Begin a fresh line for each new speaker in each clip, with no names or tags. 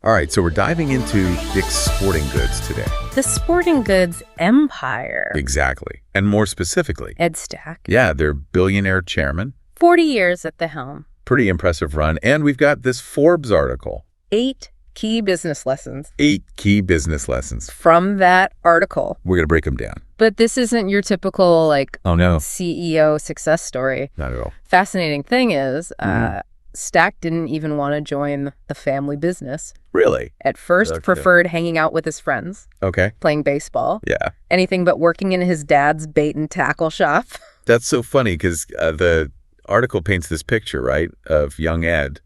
All right, so we're diving into Dick's Sporting Goods today.
The sporting goods empire.
Exactly. And more specifically,
Ed Stack.
yeah, they're billionaire chairman.
40 years at the helm.
Pretty impressive run. And we've got this Forbes article.
8 key business lessons
8 key business lessons.
from that article.
We're going to break them down.
But this isn't your typical,
Oh, no,
CEO success story.
not at all.
Fascinating thing is, Stack didn't even want to join the family business.
Really?
At first,
Okay.
preferred hanging out with his friends,
Okay.
playing baseball,
Yeah.
anything but working in his dad's bait and tackle shop.
That's so funny because the article paints this picture, right, of young Ed.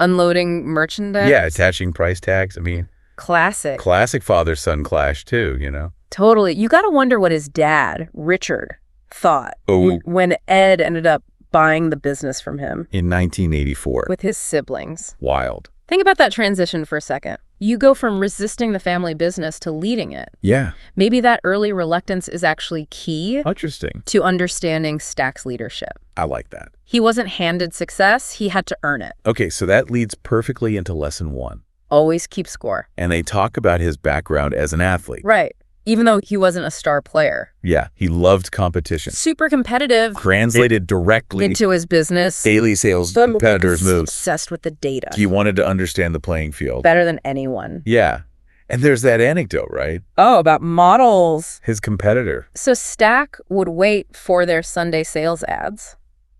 Unloading merchandise.
Yeah, attaching price tags. I mean,
Classic.
classic father-son clash too, you know?
Totally. You got to wonder what his dad, Richard, thought
Oh.
when Ed ended up buying the business from him
In 1984.
with his siblings.
Wild.
Think about that transition for a second. You go from resisting the family business to leading it.
Yeah.
Maybe that early reluctance is actually key
Interesting.
to understanding Stack's leadership.
I like that.
He wasn't handed success, he had to earn it.
Okay, so that leads perfectly into lesson 1.
Always keep score.
And they talk about his background as an athlete.
Right. Even though he wasn't a star player.
Yeah, he loved competition.
Super competitive.
Translated directly
Into his business.
daily sales competitors' moves.
Obsessed with the data.
He wanted to understand the playing field.
Better than anyone.
Yeah. And there's that anecdote, right?
Oh, about models.
His competitor.
So Stack would wait for their Sunday sales ads,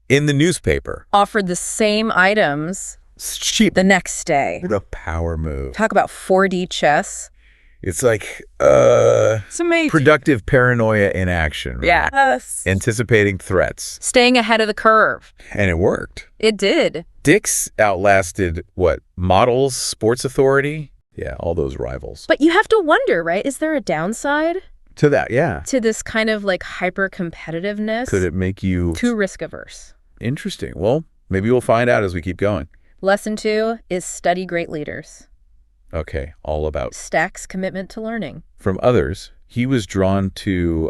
In the newspaper.
offered the same items
It's cheap.
the next day.
What a power move.
Talk about 4D chess.
It's like
It's amazing.
productive paranoia in action. Right?
Yes.
Anticipating threats.
Staying ahead of the curve.
And it worked.
It did.
Dick's outlasted, what, Models, Sports Authority? Yeah, all those rivals.
But you have to wonder, right? Is there a downside
To that, yeah.
to this kind of like hyper-competitiveness?
Could it make you...
Too risk-averse.
Interesting. Well, maybe we'll find out as we keep going.
Lesson 2 is study great leaders.
Okay, all about...
Stack's commitment to learning.
From others, he was drawn to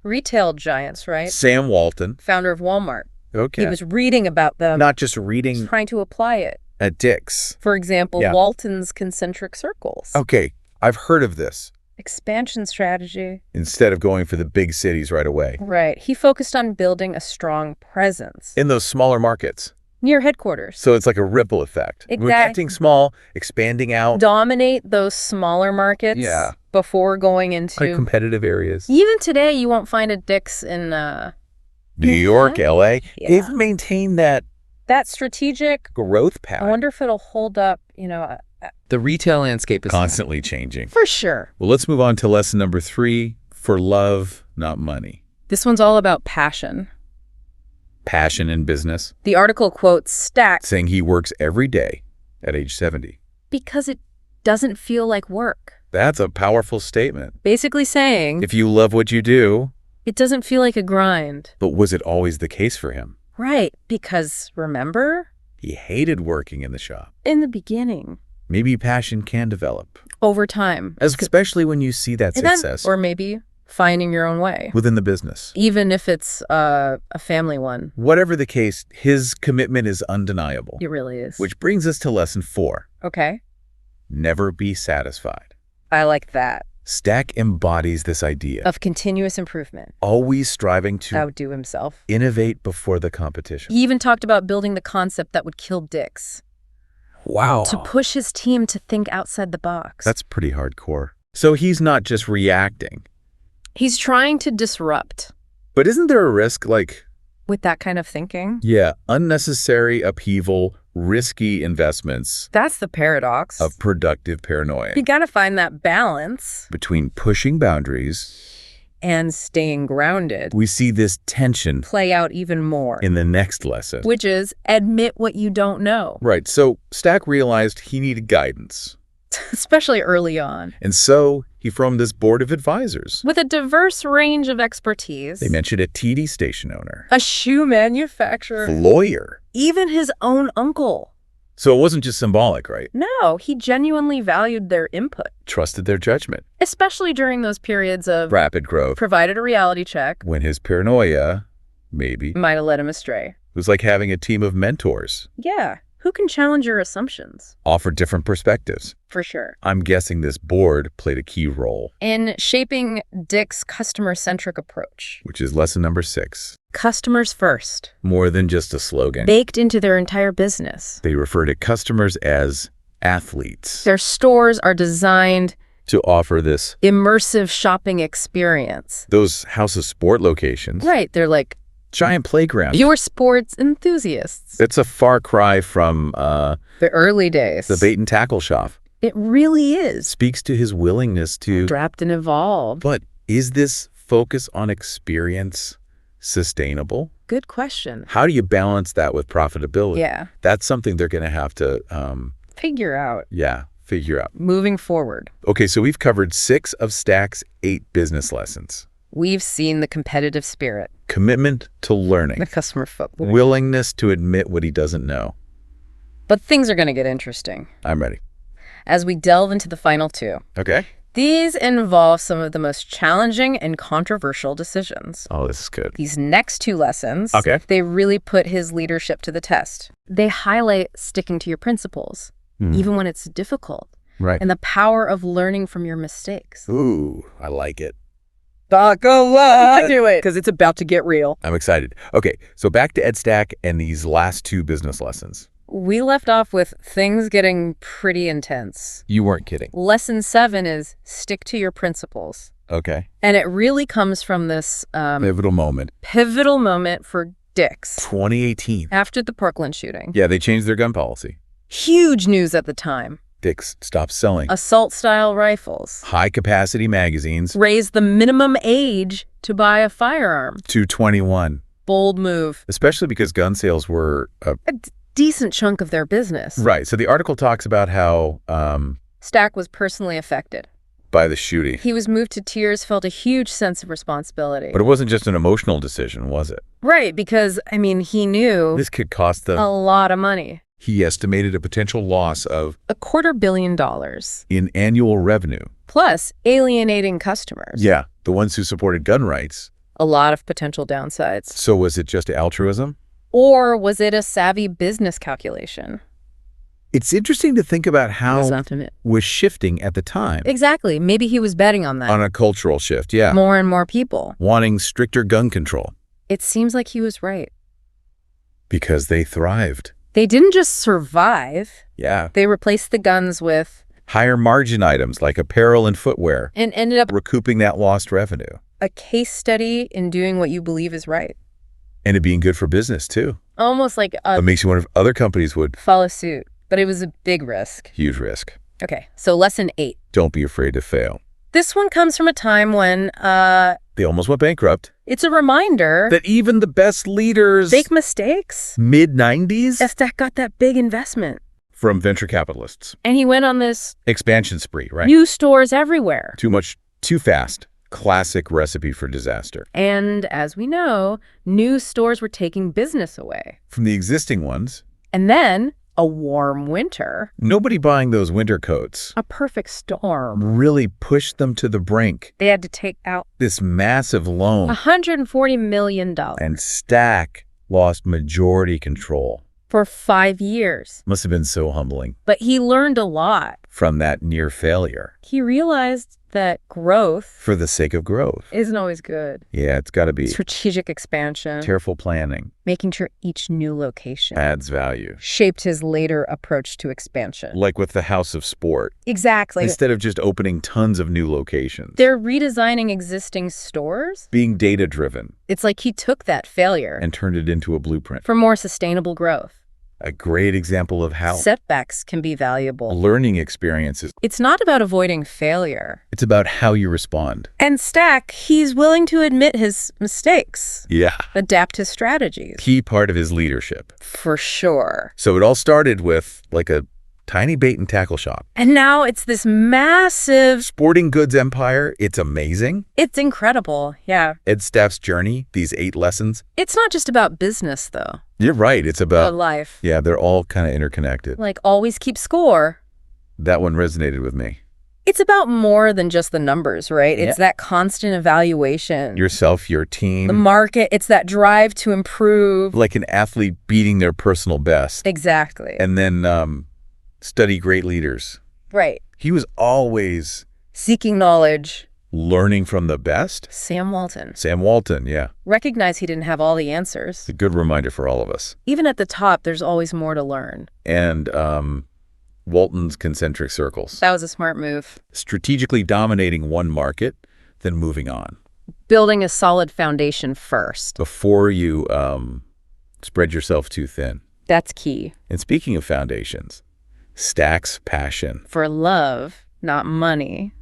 Retail giants, right?
Sam Walton.
Founder of Walmart.
Okay.
He was reading about them,
Not just reading
trying to apply it.
at Dick's.
For example,
Yeah.
Walton's concentric circles.
Okay, I've heard of this.
Expansion strategy.
Instead of going for the big cities right away.
Right. He focused on building a strong presence
In those smaller markets.
near headquarters.
So it's like a ripple effect. We're
Exactly.
acting small, expanding out.
Dominate those smaller markets
Yeah.
before going
Like
into...
competitive areas.
Even today, you won't find a Dick's in
New York, LA.
Yeah.
They've maintained that
that strategic.
growth
I
path.
wonder if it'll hold up,
The retail landscape is
Constantly changing.
for sure.
Well, let's move on to lesson number 3. For love, not money.
This one's all about passion.
Passion in business.
The article quotes Stack
Saying he works every day at age 70.
because it doesn't feel like work.
That's a powerful statement.
Basically saying
If you love what you do,
it doesn't feel like a grind.
but was it always the case for him?
Right, because remember,
He hated working in the shop.
in the beginning,
Maybe passion can develop,
over time,
especially when you see that
and then-
success
or maybe finding your own way,
within the business.
even if it's a family one.
Whatever the case, his commitment is undeniable.
It really is.
Which brings us to lesson 4.
Okay,
Never be satisfied.
I like that.
Stack embodies this idea.
Of continuous improvement,
Always striving to
outdo himself.
innovate before the competition.
He even talked about building the concept that would kill Dick's,
Wow.
to push his team to think outside the box.
That's pretty hardcore. So he's not just reacting.
He's trying to disrupt
But isn't there a risk,
with that kind of thinking.
unnecessary upheaval, risky investments
That's the paradox.
of productive paranoia
You gotta find that balance
between pushing boundaries?
and staying grounded.
We see this tension
Play out even more,
in the next lesson.
which is admit what you don't know,
Right, so Stack realized he needed guidance.
especially early on.
And so he formed this board of advisors.
With a diverse range of expertise,
They mentioned a TD station owner,
a shoe manufacturer,
a lawyer.
even his own uncle.
So it wasn't just symbolic, right?
No, he genuinely valued their input,
Trusted their judgment.
especially during those periods of
Rapid growth.
provided a reality check,
When his paranoia, maybe,
might have led him astray.
it was like having a team of mentors.
Yeah, who can challenge your assumptions.
Offer different perspectives.
For sure.
I'm guessing this board played a key role.
In shaping Dick's customer-centric approach.
Which is lesson number 6.
Customers first.
More than just a slogan.
Baked into their entire business.
They refer to customers as athletes.
Their stores are designed
to offer this
immersive shopping experience.
Those House of Sport locations.
Right. They're like
giant playgrounds.
You're sports enthusiasts.
It's a far cry from
the early days.
The bait and tackle shop.
It really is.
Speaks to his willingness to
adapt and evolve.
But is this focus on experience sustainable?
Good question.
How do you balance that with profitability?
Yeah.
That's something they're going to have to
figure out.
Yeah, figure out.
Moving forward.
Okay, so we've covered 6 of Stack's 8 business lessons.
We've seen the competitive spirit.
Commitment to learning.
The customer focus.
Willingness to admit what he doesn't know.
But things are going to get interesting.
I'm ready.
As we delve into the final 2.
Okay.
These involve some of the most challenging and controversial decisions.
Oh, this is good.
These next 2 lessons, they really put his leadership to the test. They highlight sticking to your principles, even when it's difficult.
Right.
And the power of learning from your mistakes.
Ooh, I like it.
Buckle up! Do it, because it's about to get real.
I'm excited. Okay, so back to Ed Stack and these last 2 business lessons.
We left off with things getting pretty intense.
You weren't kidding.
Lesson 7 is stick to your principles.
Okay.
And it really comes from this
pivotal moment.
Pivotal moment for Dick's.
2018.
After the Parkland shooting.
Yeah, they changed their gun policy.
Huge news at the time.
Dick's stopped selling
assault-style rifles.
High-capacity magazines.
Raised the minimum age to buy a firearm.
To 21.
Bold move.
Especially because gun sales were
a decent chunk of their business.
Right. So the article talks about how
Stack was personally affected
by the shooting.
He was moved to tears, felt a huge sense of responsibility.
But it wasn't just an emotional decision, was it?
Right, because, I mean, he knew
this could cost them
a lot of money.
He estimated a potential loss of
$250 million
in annual revenue.
Plus alienating customers.
Yeah, the ones who supported gun rights.
A lot of potential downsides.
So was it just altruism?
Or was it a savvy business calculation?
It's interesting to think about how was shifting at the time.
Exactly. Maybe he was betting on that.
On a cultural shift, yeah.
More and more people.
Wanting stricter gun control.
It seems like he was right.
Because they thrived.
They didn't just survive.
Yeah.
They replaced the guns with
higher margin items like apparel and footwear.
And ended up
recouping that lost revenue.
A case study in doing what you believe is right.
And it being good for business, too.
Almost like
it makes you wonder if other companies would
follow suit. But it was a big risk.
Huge risk.
Okay, so lesson 8.
Don't be afraid to fail.
This one comes from a time when
they almost went bankrupt.
It's a reminder
that even the best leaders
make mistakes.
Mid-90s?
Stack got that big investment.
From venture capitalists.
And he went on this
expansion spree, right?
New stores everywhere.
Too much, too fast. Classic recipe for disaster.
And as we know, new stores were taking business away.
From the existing ones.
And then a warm winter.
Nobody buying those winter coats.
A perfect storm.
Really pushed them to the brink.
They had to take out
this massive loan.
$140 million.
And Stack lost majority control.
For 5 years.
Must have been so humbling.
But he learned a lot.
From that near failure.
He realized that growth.
For the sake of growth.
Isn't always good.
Yeah, it's got to be.
Strategic expansion.
Careful planning.
Making sure each new location.
Adds value.
Shaped his later approach to expansion.
Like with the House of Sport.
Exactly.
Instead of just opening tons of new locations.
They're redesigning existing stores.
Being data-driven.
It's like he took that failure.
And turned it into a blueprint.
For more sustainable growth.
A great example of how
setbacks can be valuable.
Learning experiences.
It's not about avoiding failure.
It's about how you respond.
And Stack, he's willing to admit his mistakes.
Yeah.
Adapt his strategies.
Key part of his leadership.
For sure.
So it all started with like a tiny bait and tackle shop.
And now it's this massive
sporting goods empire. It's amazing.
It's incredible. Yeah.
Ed Stack's journey, these 8 lessons.
It's not just about business, though.
You're right. It's about
life.
Yeah, they're all kind of interconnected.
Like always keep score.
That one resonated with me.
It's about more than just the numbers, right?
Yeah.
It's that constant evaluation.
Yourself, your team.
The market, it's that drive to improve.
Like an athlete beating their personal best.
Exactly.
And then study great leaders.
Right.
He was always
Seeking knowledge.
learning from the best.
Sam Walton.
Sam Walton, yeah.
Recognize he didn't have all the answers.
It's a good reminder for all of us.
Even at the top, there's always more to learn.
And Walton's concentric circles.
That was a smart move.
Strategically dominating one market, then moving on.
Building a solid foundation first.
Before you spread yourself too thin.
That's key.
And speaking of foundations, Stack's passion.
For love, not money.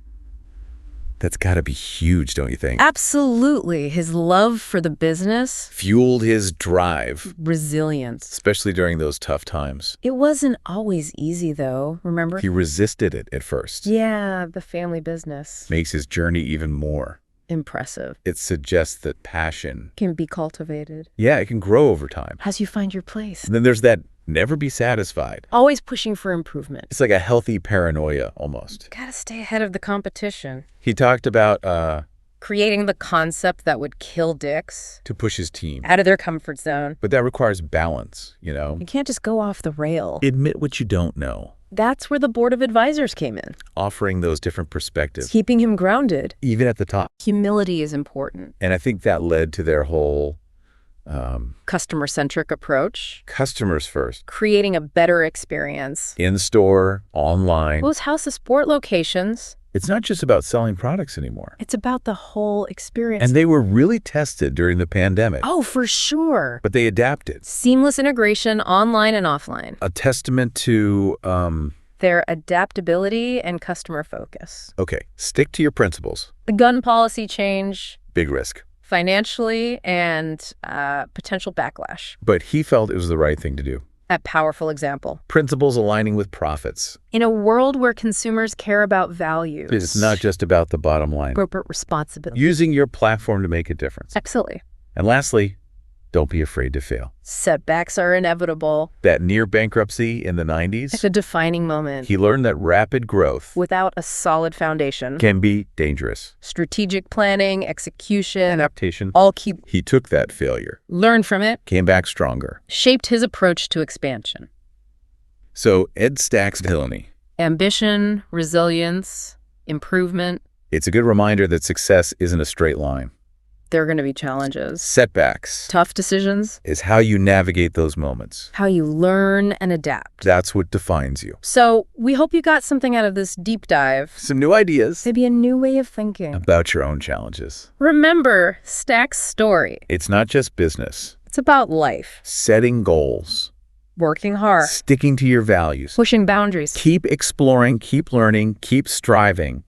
That's got to be huge, don't you think?
Absolutely. His love for the business.
Fueled his drive.
Resilience.
Especially during those tough times.
It wasn't always easy, though, remember?
He resisted it at first.
Yeah, the family business.
Makes his journey even more
impressive.
It suggests that passion
can be cultivated.
Yeah, it can grow over time.
As you find your place.
And then there's that never be satisfied.
Always pushing for improvement.
It's like a healthy paranoia almost.
Gotta stay ahead of the competition.
He talked about
creating the concept that would kill dicks.
To push his team.
Out of their comfort zone.
But that requires balance, you know?
You can't just go off the rail.
Admit what you don't know.
That's where the board of advisors came in.
Offering those different perspectives.
Keeping him grounded.
Even at the top.
Humility is important.
And I think that led to their whole
customer-centric approach.
Customers first.
Creating a better experience.
In-store, online.
Those House of Sport locations.
It's not just about selling products anymore.
It's about the whole experience.
And they were really tested during the pandemic.
Oh, for sure.
But they adapted.
Seamless integration online and offline.
A testament to
their adaptability and customer focus.
Okay, stick to your principles.
The gun policy change.
Big risk.
Financially and potential backlash.
But he felt it was the right thing to do.
A powerful example.
Principles aligning with profits.
In a world where consumers care about values.
It's not just about the bottom line.
Corporate responsibility.
Using your platform to make a difference.
Absolutely.
And lastly, don't be afraid to fail.
Setbacks are inevitable.
That near bankruptcy in the 90s.
It's a defining moment.
He learned that rapid growth
without a solid foundation
can be dangerous.
Strategic planning, execution,
adaptation,
all key.
He took that failure.
Learned from it.
Came back stronger.
Shaped his approach to expansion.
So Ed Stack's villainy.
Ambition, resilience, improvement.
It's a good reminder that success isn't a straight line.
There are going to be challenges.
Setbacks.
Tough decisions.
Is how you navigate those moments.
How you learn and adapt.
That's what defines you.
So we hope you got something out of this deep dive.
Some new ideas.
Maybe a new way of thinking.
About your own challenges.
Remember Stack's story.
It's not just business.
It's about life.
Setting goals.
Working hard.
Sticking to your values.
Pushing boundaries.
Keep exploring, keep learning, keep striving.